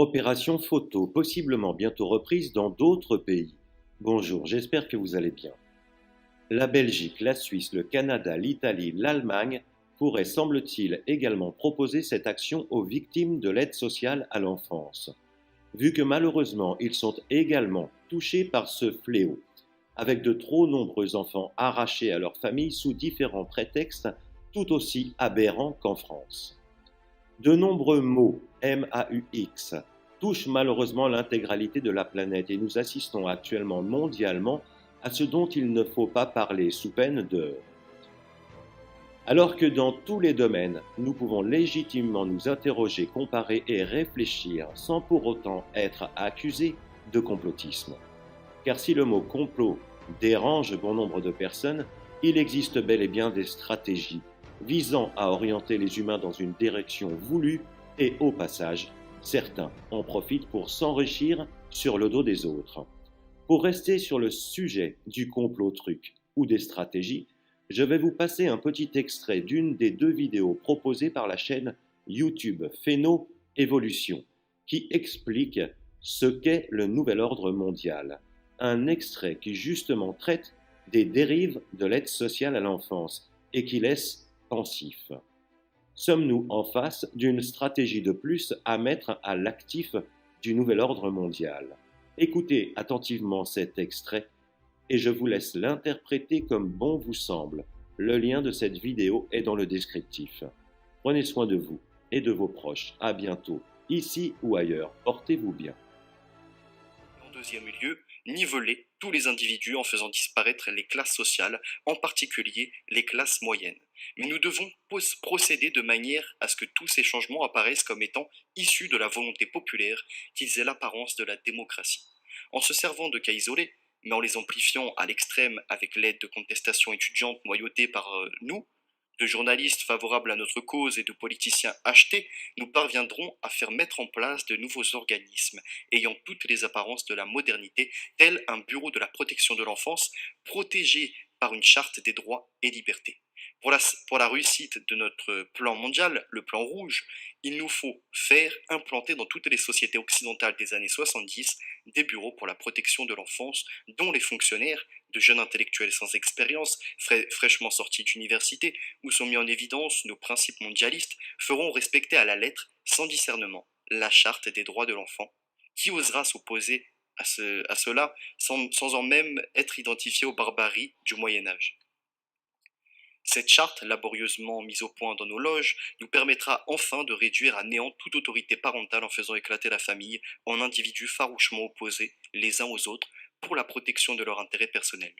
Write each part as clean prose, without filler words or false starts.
Opération photo, possiblement bientôt reprise dans d'autres pays. Bonjour, j'espère que vous allez bien. La Belgique, la Suisse, le Canada, l'Italie, l'Allemagne pourraient, semble-t-il, également proposer cette action aux victimes de l'aide sociale à l'enfance, vu que malheureusement ils sont également touchés par ce fléau, avec de trop nombreux enfants arrachés à leur famille sous différents prétextes tout aussi aberrants qu'en France. De nombreux maux, MAUX, touchent malheureusement l'intégralité de la planète et nous assistons actuellement mondialement à ce dont il ne faut pas parler sous peine de... Alors que dans tous les domaines, nous pouvons légitimement nous interroger, comparer et réfléchir sans pour autant être accusés de complotisme. Car si le mot complot dérange bon nombre de personnes, il existe bel et bien des stratégies visant à orienter les humains dans une direction voulue et au passage, certains en profitent pour s'enrichir sur le dos des autres. Pour rester sur le sujet du complot truc ou des stratégies, je vais vous passer un petit extrait d'une des deux vidéos proposées par la chaîne YouTube Phéno Évolution, qui explique ce qu'est le nouvel ordre mondial. Un extrait qui justement traite des dérives de l'aide sociale à l'enfance et qui laisse pensif. Sommes-nous en face d'une stratégie de plus à mettre à l'actif du nouvel ordre mondial? Écoutez attentivement cet extrait et je vous laisse l'interpréter comme bon vous semble. Le lien de cette vidéo est dans le descriptif. Prenez soin de vous et de vos proches. À bientôt, ici ou ailleurs. Portez-vous bien. En deuxième lieu, niveler tous les individus en faisant disparaître les classes sociales, en particulier les classes moyennes. Mais nous devons procéder de manière à ce que tous ces changements apparaissent comme étant issus de la volonté populaire, qu'ils aient l'apparence de la démocratie. En se servant de cas isolés, mais en les amplifiant à l'extrême avec l'aide de contestations étudiantes noyautées par nous, de journalistes favorables à notre cause et de politiciens achetés, nous parviendrons à faire mettre en place de nouveaux organismes ayant toutes les apparences de la modernité, tel un bureau de la protection de l'enfance protégé par une charte des droits et libertés. Pour la réussite de notre plan mondial, le plan rouge, il nous faut faire implanter dans toutes les sociétés occidentales des années 70 des bureaux pour la protection de l'enfance dont les fonctionnaires, de jeunes intellectuels sans expérience, fraîchement sortis d'université, où sont mis en évidence nos principes mondialistes, feront respecter à la lettre, sans discernement, la charte des droits de l'enfant. Qui osera s'opposer à cela sans en même être identifié aux barbaries du Moyen Âge? Cette charte, laborieusement mise au point dans nos loges, nous permettra enfin de réduire à néant toute autorité parentale en faisant éclater la famille en individus farouchement opposés les uns aux autres pour la protection de leur intérêt personnel.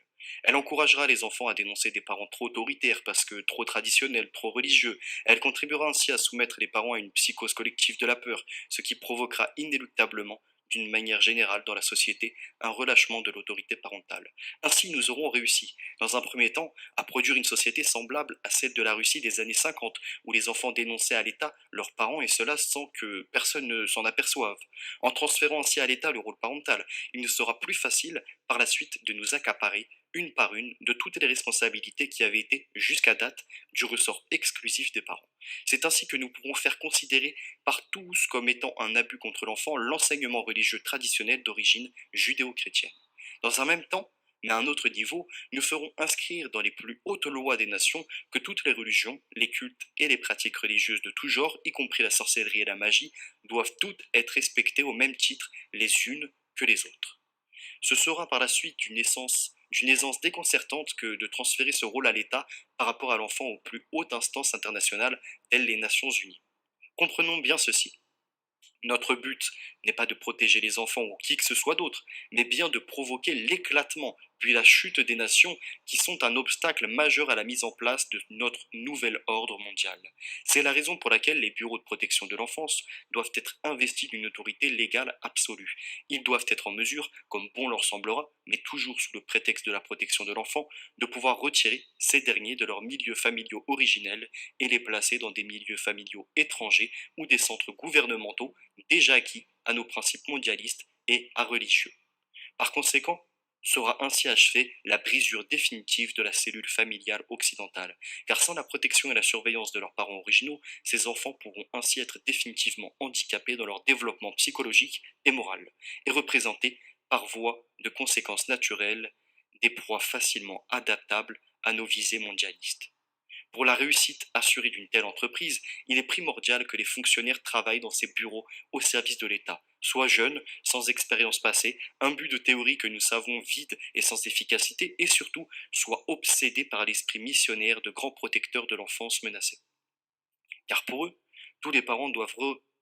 Elle encouragera les enfants à dénoncer des parents trop autoritaires parce que trop traditionnels, trop religieux. Elle contribuera ainsi à soumettre les parents à une psychose collective de la peur, ce qui provoquera inéluctablement d'une manière générale dans la société, un relâchement de l'autorité parentale. Ainsi, nous aurons réussi, dans un premier temps, à produire une société semblable à celle de la Russie des années 50, où les enfants dénonçaient à l'État leurs parents et cela sans que personne ne s'en aperçoive. En transférant ainsi à l'État le rôle parental, il nous sera plus facile par la suite de nous accaparer une par une de toutes les responsabilités qui avaient été, jusqu'à date, du ressort exclusif des parents. C'est ainsi que nous pourrons faire considérer par tous comme étant un abus contre l'enfant l'enseignement religieux traditionnel d'origine judéo-chrétienne. Dans un même temps, mais à un autre niveau, nous ferons inscrire dans les plus hautes lois des nations que toutes les religions, les cultes et les pratiques religieuses de tout genre, y compris la sorcellerie et la magie, doivent toutes être respectées au même titre les unes que les autres. Ce sera par la suite d'une aisance déconcertante que de transférer ce rôle à l'État par rapport à l'enfant aux plus hautes instances internationales, telles les Nations Unies. Comprenons bien ceci. Notre but n'est pas de protéger les enfants ou qui que ce soit d'autre, mais bien de provoquer l'éclatement, puis la chute des nations qui sont un obstacle majeur à la mise en place de notre nouvel ordre mondial. C'est la raison pour laquelle les bureaux de protection de l'enfance doivent être investis d'une autorité légale absolue. Ils doivent être en mesure, comme bon leur semblera, mais toujours sous le prétexte de la protection de l'enfant, de pouvoir retirer ces derniers de leurs milieux familiaux originels et les placer dans des milieux familiaux étrangers ou des centres gouvernementaux déjà acquis à nos principes mondialistes et à religieux. Par conséquent, Sera ainsi achevée la brisure définitive de la cellule familiale occidentale, car sans la protection et la surveillance de leurs parents originaux, ces enfants pourront ainsi être définitivement handicapés dans leur développement psychologique et moral, et représenter, par voie de conséquences naturelles, des proies facilement adaptables à nos visées mondialistes. Pour la réussite assurée d'une telle entreprise, il est primordial que les fonctionnaires travaillent dans ces bureaux au service de l'État, soient jeunes, sans expérience passée, imbus de théories que nous savons vides et sans efficacité, et surtout soient obsédés par l'esprit missionnaire de grands protecteurs de l'enfance menacée. Car pour eux, tous les parents doivent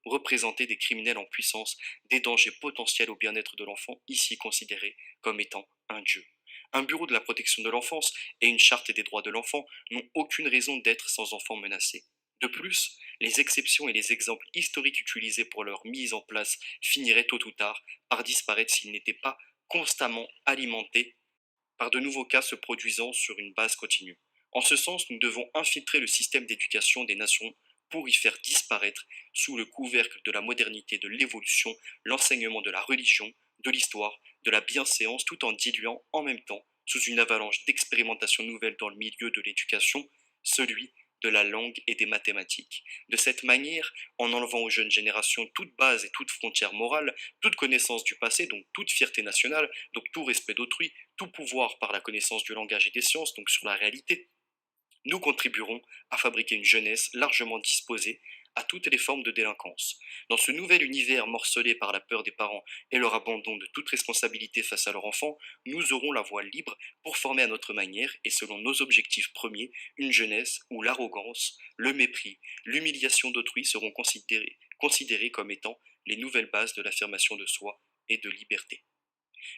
représenter des criminels en puissance, des dangers potentiels au bien-être de l'enfant, ici considéré comme étant un dieu. Un bureau de la protection de l'enfance et une charte des droits de l'enfant n'ont aucune raison d'être sans enfants menacés. De plus, les exceptions et les exemples historiques utilisés pour leur mise en place finiraient tôt ou tard par disparaître s'ils n'étaient pas constamment alimentés par de nouveaux cas se produisant sur une base continue. En ce sens, nous devons infiltrer le système d'éducation des nations pour y faire disparaître, sous le couvercle de la modernité, de l'évolution, l'enseignement de la religion, de l'histoire, de la bienséance, tout en diluant en même temps, sous une avalanche d'expérimentations nouvelles dans le milieu de l'éducation, celui de la langue et des mathématiques. De cette manière, en enlevant aux jeunes générations toute base et toute frontière morale, toute connaissance du passé, donc toute fierté nationale, donc tout respect d'autrui, tout pouvoir par la connaissance du langage et des sciences, donc sur la réalité, nous contribuerons à fabriquer une jeunesse largement disposée à toutes les formes de délinquance. Dans ce nouvel univers morcelé par la peur des parents et leur abandon de toute responsabilité face à leur enfant, nous aurons la voie libre pour former à notre manière et selon nos objectifs premiers une jeunesse où l'arrogance, le mépris, l'humiliation d'autrui seront considérés comme étant les nouvelles bases de l'affirmation de soi et de liberté.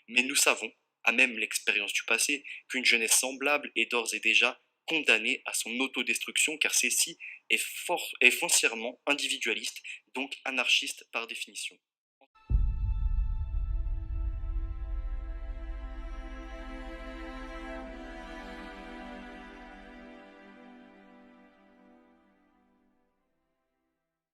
Mais nous savons, à même l'expérience du passé, qu'une jeunesse semblable est d'ores et déjà condamnée à son autodestruction car celle-ci est foncièrement individualiste, donc anarchiste par définition.